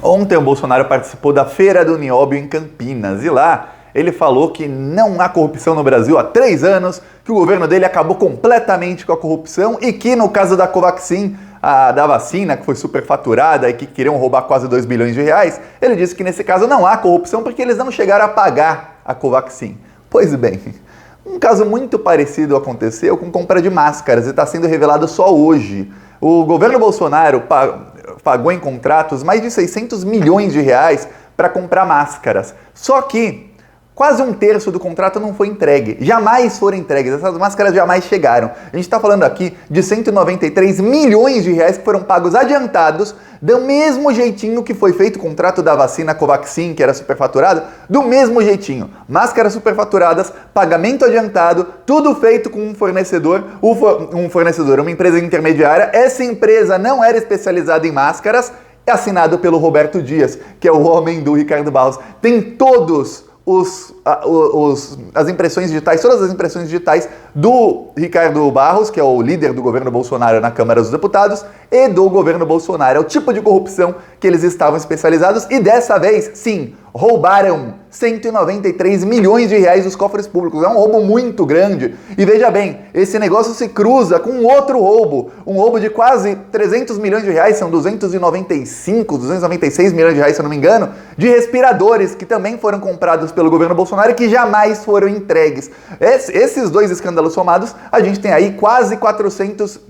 Ontem o Bolsonaro participou da Feira do Nióbio em Campinas e lá ele falou que não há corrupção no Brasil há 3 anos, que o governo dele acabou completamente com a corrupção e que no caso da Covaxin, da vacina que foi superfaturada e que queriam roubar quase 2 bilhões de reais, ele disse que nesse caso não há corrupção porque eles não chegaram a pagar a Covaxin. Pois bem, um caso muito parecido aconteceu com compra de máscaras e está sendo revelado só hoje. O governo Bolsonaro pagou em contratos mais de 600 milhões de reais para comprar máscaras. Só que quase 1/3 do contrato não foi entregue. Jamais foram entregues. Essas máscaras jamais chegaram. A gente está falando aqui de 193 milhões de reais que foram pagos adiantados, do mesmo jeitinho que foi feito o contrato da vacina Covaxin, que era superfaturado, do mesmo jeitinho. Máscaras superfaturadas, pagamento adiantado, tudo feito com um fornecedor, uma empresa intermediária. Essa empresa não era especializada em máscaras, é assinado pelo Roberto Dias, que é o homem do Ricardo Barros. Tem todas as impressões digitais, todas as impressões digitais do Ricardo Barros, que é o líder do governo Bolsonaro na Câmara dos Deputados, e do governo Bolsonaro. É o tipo de corrupção que eles estavam especializados e dessa vez, sim, roubaram 193 milhões de reais dos cofres públicos. É um roubo muito grande. E veja bem, esse negócio se cruza com outro roubo. Um roubo de quase 300 milhões de reais, são 296 milhões de reais, se eu não me engano, de respiradores que também foram comprados pelo governo Bolsonaro e que jamais foram entregues. Esses dois escândalos somados, a gente tem aí quase 500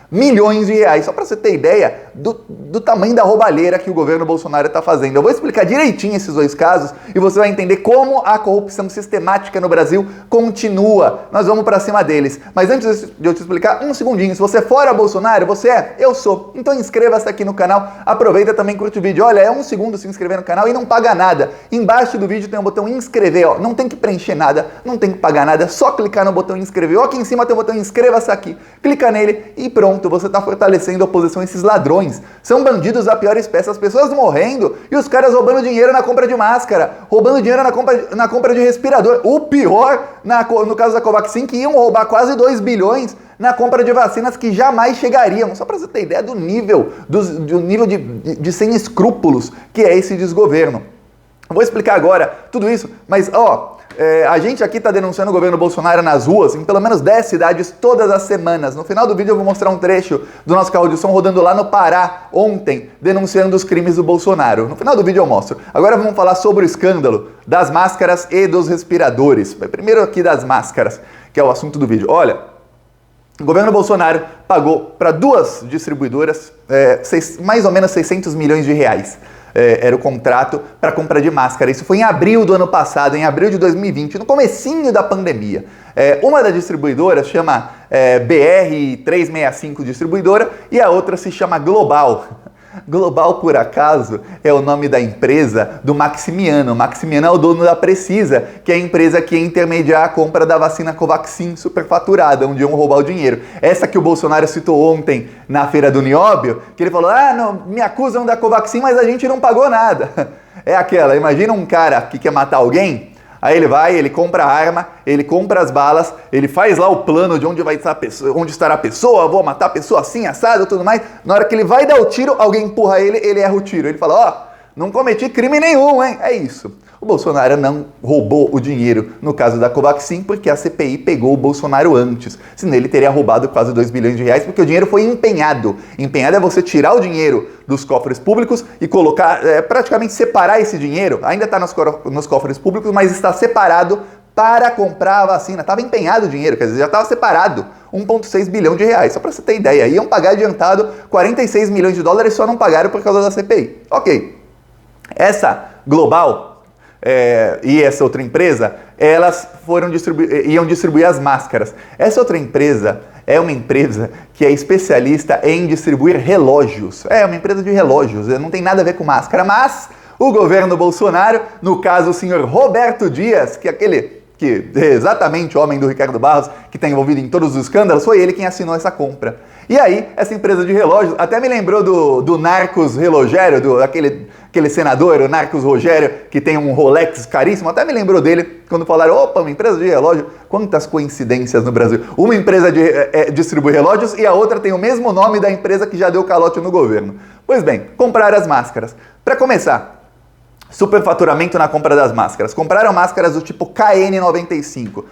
milhões de reais. Só para você ter ideia do tamanho da roubalheira que o governo Bolsonaro está fazendo. Eu vou explicar direitinho esses dois casos e você vai entender como a corrupção sistemática no Brasil continua. Nós vamos para cima deles. Mas antes de eu te explicar, um segundinho. Se você é fora Bolsonaro, você é? Eu sou. Então inscreva-se aqui no canal. Aproveita também e curte o vídeo. Olha, é 1 segundo se inscrever no canal e não paga nada. Embaixo do vídeo tem um botão inscrever. Ó. Não tem que preencher nada, não tem que pagar nada. É só clicar no botão inscrever. Ó, aqui em cima tem o botão inscreva-se aqui. Clica nele e pronto. Você está fortalecendo a oposição a esses ladrões. São bandidos da pior espécie. As pessoas morrendo e os caras roubando dinheiro na compra de máscara, roubando dinheiro na compra de respirador. O pior, no caso da Covaxin, que iam roubar quase 2 bilhões na compra de vacinas que jamais chegariam. Só para você ter ideia do nível, de sem escrúpulos que é esse desgoverno. Eu vou explicar agora tudo isso, mas a gente aqui está denunciando o governo Bolsonaro nas ruas, em pelo menos 10 cidades, todas as semanas. No final do vídeo eu vou mostrar um trecho do nosso carro de som rodando lá no Pará, ontem, denunciando os crimes do Bolsonaro. No final do vídeo eu mostro. Agora vamos falar sobre o escândalo das máscaras e dos respiradores. Primeiro aqui das máscaras, que é o assunto do vídeo. Olha, o governo Bolsonaro pagou para 2 distribuidoras mais ou menos 600 milhões de reais. Era o contrato para compra de máscara. Isso foi em abril do ano passado, em abril de 2020, no comecinho da pandemia. Uma das distribuidoras chama BR365 Distribuidora e a outra se chama Global. Global, por acaso, é o nome da empresa do Maximiano. O Maximiano é o dono da Precisa, que é a empresa que ia intermediar a compra da vacina Covaxin superfaturada, onde iam roubar o dinheiro. Essa que o Bolsonaro citou ontem na Feira do Nióbio, que ele falou, não, me acusam da Covaxin, mas a gente não pagou nada. É aquela, imagina um cara que quer matar alguém, aí ele vai, ele compra a arma, ele compra as balas, ele faz lá o plano de onde vai estar a pessoa, onde estará a pessoa, vou matar a pessoa assim, assado, tudo mais. Na hora que ele vai dar o tiro, alguém empurra ele erra o tiro. Ele fala, não cometi crime nenhum, hein? É isso. O Bolsonaro não roubou o dinheiro no caso da Covaxin porque a CPI pegou o Bolsonaro antes. Senão ele teria roubado quase 2 bilhões de reais porque o dinheiro foi empenhado. Empenhado é você tirar o dinheiro dos cofres públicos e colocar, praticamente separar esse dinheiro. Ainda está nos cofres públicos, mas está separado para comprar a vacina. Estava empenhado o dinheiro, quer dizer, já estava separado. 1,6 bilhão de reais, só para você ter ideia. Iam pagar adiantado 46 milhões de dólares, só não pagaram por causa da CPI. Ok. Essa Global e essa outra empresa, elas iam distribuir as máscaras. Essa outra empresa é uma empresa que é especialista em distribuir relógios. É uma empresa de relógios, não tem nada a ver com máscara, mas o governo Bolsonaro, no caso o senhor Roberto Dias, que é aquele que é exatamente o homem do Ricardo Barros, que está envolvido em todos os escândalos, foi ele quem assinou essa compra. E aí, essa empresa de relógios, até me lembrou do Narcos Relogério, aquele senador, o Narcos Rogério, que tem um Rolex caríssimo, até me lembrou dele, quando falaram, opa, uma empresa de relógio, quantas coincidências no Brasil. Uma empresa distribui relógios e a outra tem o mesmo nome da empresa que já deu calote no governo. Pois bem, compraram as máscaras. Para começar, superfaturamento na compra das máscaras. Compraram máscaras do tipo KN95.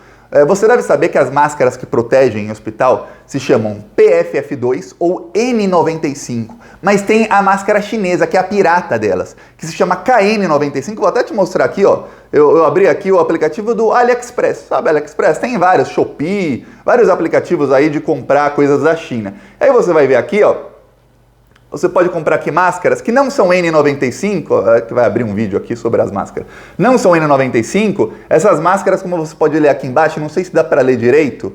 Você deve saber que as máscaras que protegem em hospital se chamam PFF2 ou N95. Mas tem a máscara chinesa, que é a pirata delas, que se chama KN95. Vou até te mostrar aqui, ó. Eu abri aqui o aplicativo do AliExpress. Sabe AliExpress? Tem vários, Shopee, vários aplicativos aí de comprar coisas da China. Aí você vai ver aqui, ó. Você pode comprar aqui máscaras que não são N95, que vai abrir um vídeo aqui sobre as máscaras. Não são N95, essas máscaras, como você pode ler aqui embaixo, não sei se dá para ler direito,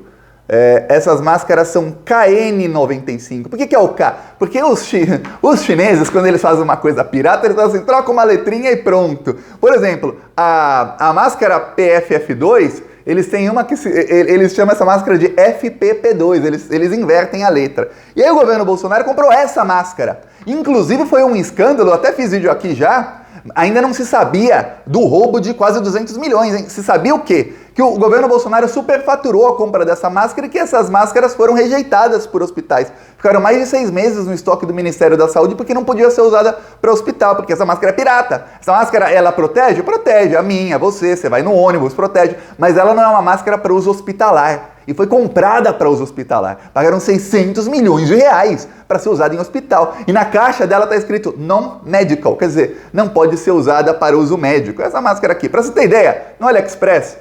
essas máscaras são KN95. Por que é o K? Porque os chineses, quando eles fazem uma coisa pirata, eles falam assim, troca uma letrinha e pronto. Por exemplo, a máscara PFF2, eles têm uma que eles chamam essa máscara de FPP2, eles invertem a letra. E aí o governo Bolsonaro comprou essa máscara. Inclusive foi um escândalo, até fiz vídeo aqui já, ainda não se sabia do roubo de quase 200 milhões, hein? Se sabia o quê? Que o governo Bolsonaro superfaturou a compra dessa máscara e que essas máscaras foram rejeitadas por hospitais. Ficaram mais de 6 meses no estoque do Ministério da Saúde porque não podia ser usada para hospital, porque essa máscara é pirata. Essa máscara, ela protege? Protege. A minha, você vai no ônibus, protege. Mas ela não é uma máscara para uso hospitalar. E foi comprada para uso hospitalar. Pagaram 600 milhões de reais para ser usada em hospital. E na caixa dela está escrito non-medical, quer dizer, não pode ser usada para uso médico. Essa máscara aqui, para você ter ideia, no AliExpress,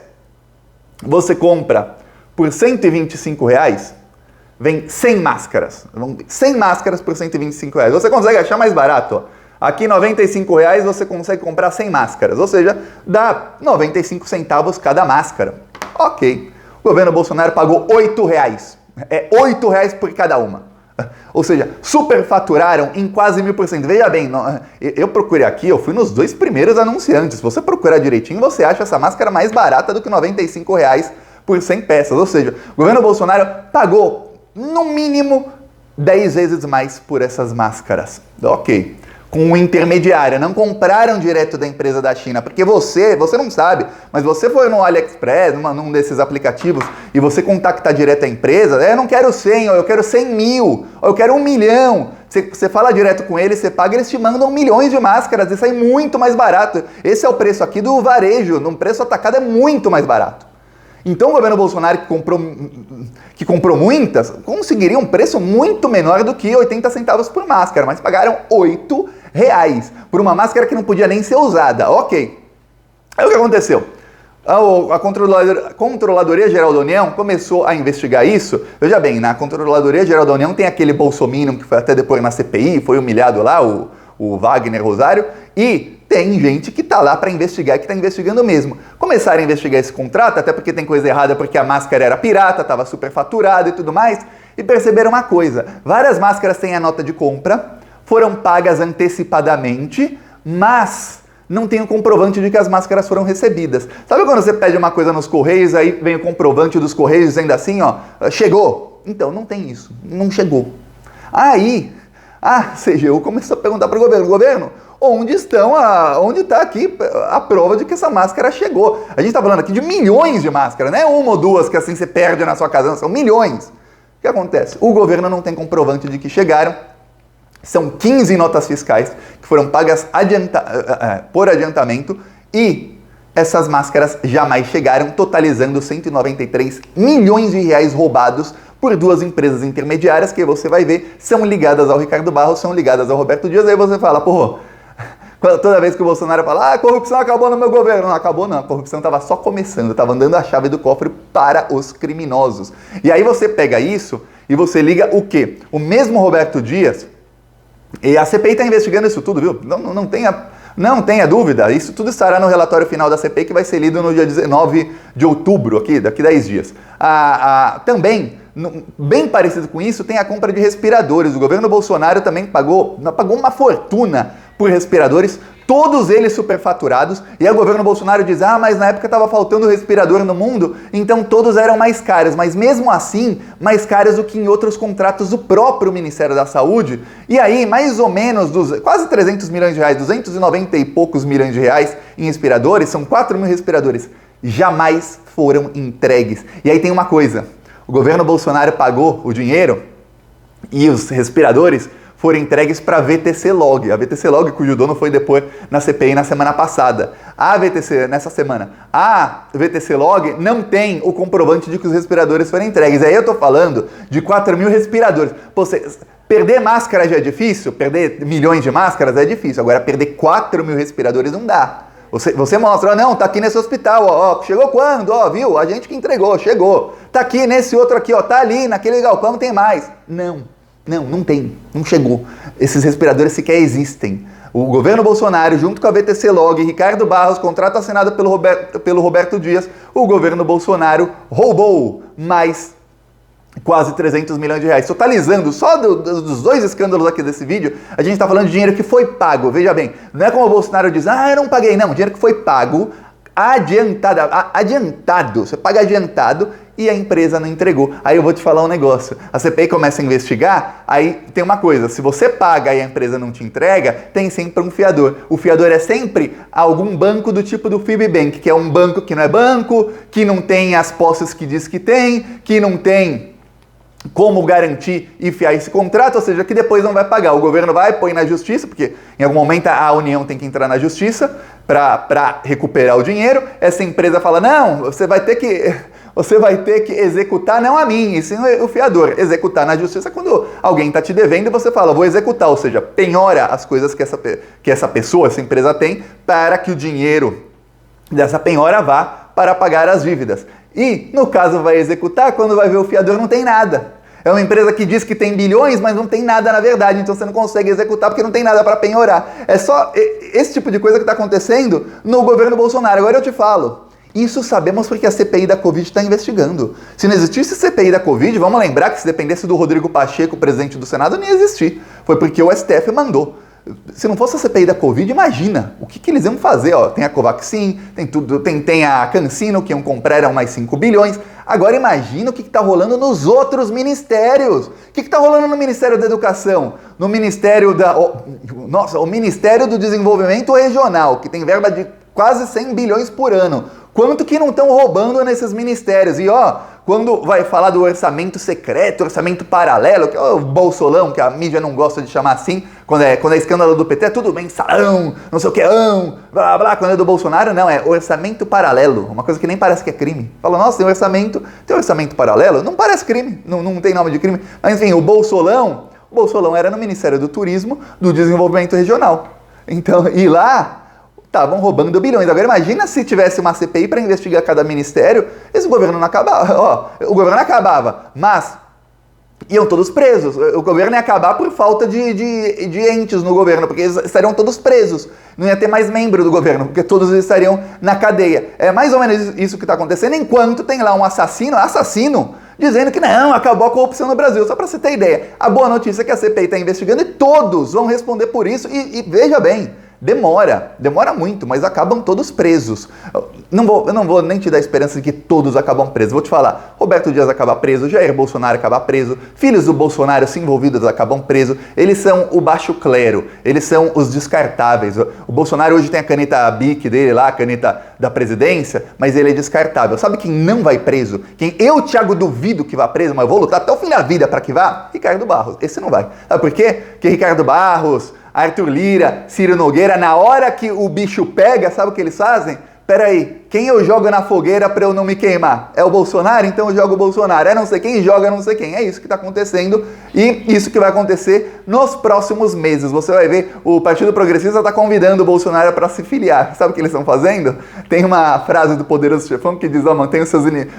você compra por R$125, vem 100 máscaras. 100 máscaras por R$125. Você consegue achar mais barato, ó. Aqui R$95 você consegue comprar 100 máscaras, ou seja, dá 95 centavos cada máscara. Ok. O governo Bolsonaro pagou R$8. É R$8 por cada uma. Ou seja, superfaturaram em quase 1000%. Veja bem, eu procurei aqui, eu fui nos 2 primeiros anunciantes. Se você procurar direitinho, você acha essa máscara mais barata do que R$95 por 100 peças. Ou seja, o governo Bolsonaro pagou, no mínimo, 10 vezes mais por essas máscaras. Ok. Com um intermediário, não compraram direto da empresa da China, porque você não sabe, mas você foi no AliExpress, num desses aplicativos, e você contactar direto a empresa, eu não quero 100, eu quero 100 mil, eu quero 1 milhão. Você fala direto com eles, você paga, eles te mandam milhões de máscaras, e sai muito mais barato. Esse é o preço aqui do varejo, num preço atacado é muito mais barato. Então o governo Bolsonaro, que comprou muitas, conseguiria um preço muito menor do que 80 centavos por máscara, mas pagaram R$8 por uma máscara que não podia nem ser usada. Ok. Aí o que aconteceu? A Controladoria Geral da União começou a investigar isso. Veja bem, na Controladoria Geral da União tem aquele bolsominion que foi até depois na CPI, foi humilhado lá, o Wagner Rosário, e tem gente que tá lá para investigar e que tá investigando mesmo. Começaram a investigar esse contrato, até porque tem coisa errada, porque a máscara era pirata, estava superfaturada e tudo mais, e perceberam uma coisa, várias máscaras têm a nota de compra, foram pagas antecipadamente, mas não tem o comprovante de que as máscaras foram recebidas. Sabe quando você pede uma coisa nos Correios, aí vem o comprovante dos Correios dizendo assim, ó, chegou? Então, não tem isso, não chegou. Aí, a CGU começou a perguntar para o governo, onde está aqui a prova de que essa máscara chegou? A gente está falando aqui de milhões de máscaras, não é uma ou duas que assim você perde na sua casa, não, são milhões. O que acontece? O governo não tem comprovante de que chegaram, são 15 notas fiscais que foram pagas por adiantamento e essas máscaras jamais chegaram, totalizando 193 milhões de reais roubados por 2 empresas intermediárias que você vai ver são ligadas ao Ricardo Barros, são ligadas ao Roberto Dias. Aí você fala, porra, toda vez que o Bolsonaro fala, a corrupção acabou no meu governo. Não acabou não, a corrupção estava só começando, estava dando a chave do cofre para os criminosos. E aí você pega isso e você liga o quê? O mesmo Roberto Dias, e a CPI está investigando isso tudo, viu? Não tenha dúvida, isso tudo estará no relatório final da CPI que vai ser lido no dia 19 de outubro, daqui 10 dias. Também, bem parecido com isso, tem a compra de respiradores. O governo Bolsonaro também pagou uma fortuna por respiradores todos eles superfaturados, e aí o governo Bolsonaro diz, mas na época estava faltando respirador no mundo, então todos eram mais caros, mas mesmo assim, mais caros do que em outros contratos do próprio Ministério da Saúde, e aí mais ou menos quase 300 milhões de reais, 290 e poucos milhões de reais em respiradores, são 4 mil respiradores, jamais foram entregues. E aí tem uma coisa, o governo Bolsonaro pagou o dinheiro e os respiradores foram entregues para a VTC Log. A VTC Log, cujo dono foi depor na CPI na semana passada. Nessa semana, a VTC Log não tem o comprovante de que os respiradores foram entregues. Aí eu tô falando de 4 mil respiradores. Perder máscara já é difícil, perder milhões de máscaras é difícil. Agora, perder 4 mil respiradores não dá. Você mostra, não, tá aqui nesse hospital, ó, chegou quando, ó, viu? A gente que entregou, chegou. Tá aqui nesse outro aqui, ó, tá ali, naquele galpão tem mais. Não tem, não chegou. Esses respiradores sequer existem. O governo Bolsonaro, junto com a VTC Log, Ricardo Barros, contrato assinado pelo Roberto Dias, o governo Bolsonaro roubou mais quase 300 milhões de reais. Totalizando, só dos dois escândalos aqui desse vídeo, a gente está falando de dinheiro que foi pago. Veja bem, não é como o Bolsonaro diz, eu não paguei, não. Dinheiro que foi pago, adiantado. Você paga adiantado e a empresa não entregou. Aí eu vou te falar um negócio. A CPI começa a investigar, aí tem uma coisa, se você paga e a empresa não te entrega, tem sempre um fiador. O fiador é sempre algum banco do tipo do Fibbank, que é um banco que não é banco, que não tem as posses que diz que tem, que não tem como garantir e fiar esse contrato, ou seja, que depois não vai pagar. O governo vai, põe na justiça, porque em algum momento a União tem que entrar na justiça para recuperar o dinheiro. Essa empresa fala, não, você vai ter que executar, não a mim, e sim o fiador. Executar na justiça quando alguém está te devendo e você fala, vou executar, ou seja, penhora as coisas que essa pessoa, essa empresa tem, para que o dinheiro dessa penhora vá para pagar as dívidas. E, no caso, vai executar, quando vai ver o fiador não tem nada. É uma empresa que diz que tem bilhões, mas não tem nada na verdade, então você não consegue executar porque não tem nada para penhorar. É só esse tipo de coisa que está acontecendo no governo Bolsonaro. Agora eu te falo, isso sabemos porque a CPI da Covid está investigando. Se não existisse CPI da Covid, vamos lembrar que se dependesse do Rodrigo Pacheco, presidente do Senado, não ia existir. Foi porque o STF mandou. Se não fosse a CPI da Covid, imagina o que eles iam fazer. Ó, tem a Covaxin, tem a CanSino, que iam comprar mais 5 bilhões. Agora imagina o que está rolando nos outros ministérios. O que está rolando no Ministério da Educação? No Ministério o Ministério do Desenvolvimento Regional, que tem verba de quase 100 bilhões por ano. Quanto que não estão roubando nesses ministérios? E quando vai falar do orçamento secreto, orçamento paralelo, que é o bolsolão, que a mídia não gosta de chamar assim, quando é escândalo do PT, é tudo mensalão, não sei o que, blá blá, quando é do Bolsonaro, não, é orçamento paralelo, uma coisa que nem parece que é crime. Fala, nossa, tem orçamento paralelo? Não parece crime, não tem nome de crime, mas enfim, o bolsolão era no Ministério do Turismo, do Desenvolvimento Regional. Então, e lá estavam roubando bilhões. Agora imagina se tivesse uma CPI para investigar cada ministério, esse governo não acabava. O governo não acabava, mas iam todos presos. O governo ia acabar por falta de entes no governo, porque eles estariam todos presos. Não ia ter mais membro do governo, porque todos estariam na cadeia. É mais ou menos isso que está acontecendo, enquanto tem lá um assassino, dizendo que não, acabou a corrupção no Brasil. Só para você ter ideia. A boa notícia é que a CPI está investigando e todos vão responder por isso. E veja bem, demora muito, mas acabam todos presos. Eu não vou nem te dar esperança de que todos acabam presos. Vou te falar, Roberto Dias acaba preso, Jair Bolsonaro acaba preso, filhos do Bolsonaro se envolvidos acabam presos. Eles são o baixo clero, eles são os descartáveis. O Bolsonaro hoje tem a caneta BIC dele lá, a caneta da presidência, mas ele é descartável. Sabe quem não vai preso? Quem eu, Thiago, duvido que vá preso, mas eu vou lutar até o fim da vida para que vá? Ricardo Barros. Esse não vai. Sabe por quê? Porque Ricardo Barros, Arthur Lira, Ciro Nogueira, na hora que o bicho pega, sabe o que eles fazem? Peraí, quem eu jogo na fogueira para eu não me queimar? É o Bolsonaro? Então eu jogo o Bolsonaro. É não sei quem, joga não sei quem. É isso que está acontecendo e isso que vai acontecer nos próximos meses. Você vai ver, o Partido Progressista está convidando o Bolsonaro para se filiar. Sabe o que eles estão fazendo? Tem uma frase do Poderoso Chefão que diz,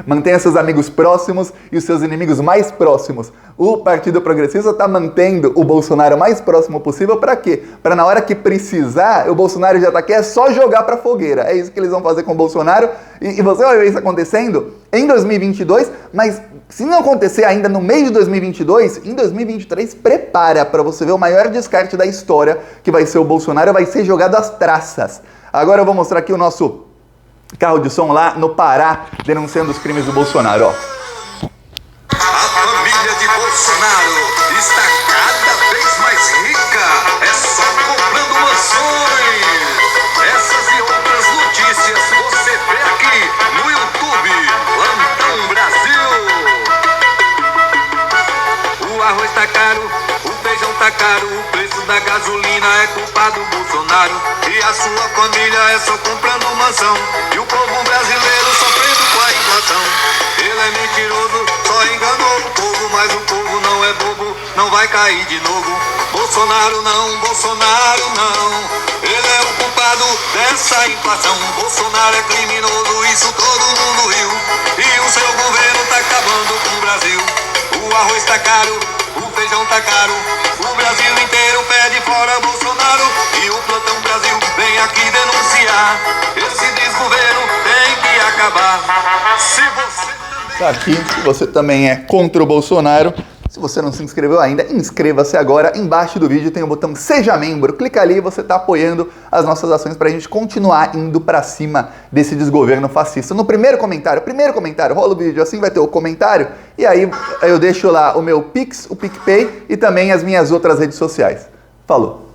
mantenha seus amigos próximos e os seus inimigos mais próximos. O Partido Progressista está mantendo o Bolsonaro mais próximo possível para quê? Para na hora que precisar, o Bolsonaro já está aqui, é só jogar para fogueira. É isso que eles vão fazer com o Bolsonaro e você vai ver isso acontecendo em 2022, mas se não acontecer ainda no mês de 2022, em 2023, prepara para você ver o maior descarte da história, que vai ser o Bolsonaro, vai ser jogado às traças. Agora eu vou mostrar aqui o nosso carro de som lá no Pará, denunciando os crimes do Bolsonaro, ó. A família de Bolsonaro está cada vez mais rica, é só comprando mansões. Essas e outras notícias você vê aqui no YouTube, Plantão Brasil. O arroz tá caro, o feijão tá caro, o preço da gasolina é culpa do Bolsonaro. E a sua família é só comprando mansão, e o povo brasileiro sofrendo com a inflação. Ele é mentiroso, só enganou o povo, mas o povo não é bobo, não vai cair de novo. Bolsonaro não, Bolsonaro não, ele é o culpado dessa inflação. Bolsonaro é criminoso, isso todo mundo viu, e o seu governo tá acabando com o Brasil. O arroz tá caro, o feijão tá caro, o Brasil inteiro pede fora Bolsonaro, e o Plantão Brasil vem aqui denunciar. Esse desgoverno tem que acabar. Se você Tá aqui, se você também é contra o Bolsonaro, se você não se inscreveu ainda, inscreva-se agora. Embaixo do vídeo tem o botão Seja Membro. Clica ali e você está apoiando as nossas ações para a gente continuar indo para cima desse desgoverno fascista. No primeiro comentário, rola o vídeo, assim vai ter o comentário. E aí eu deixo lá o meu Pix, o PicPay e também as minhas outras redes sociais. Falou!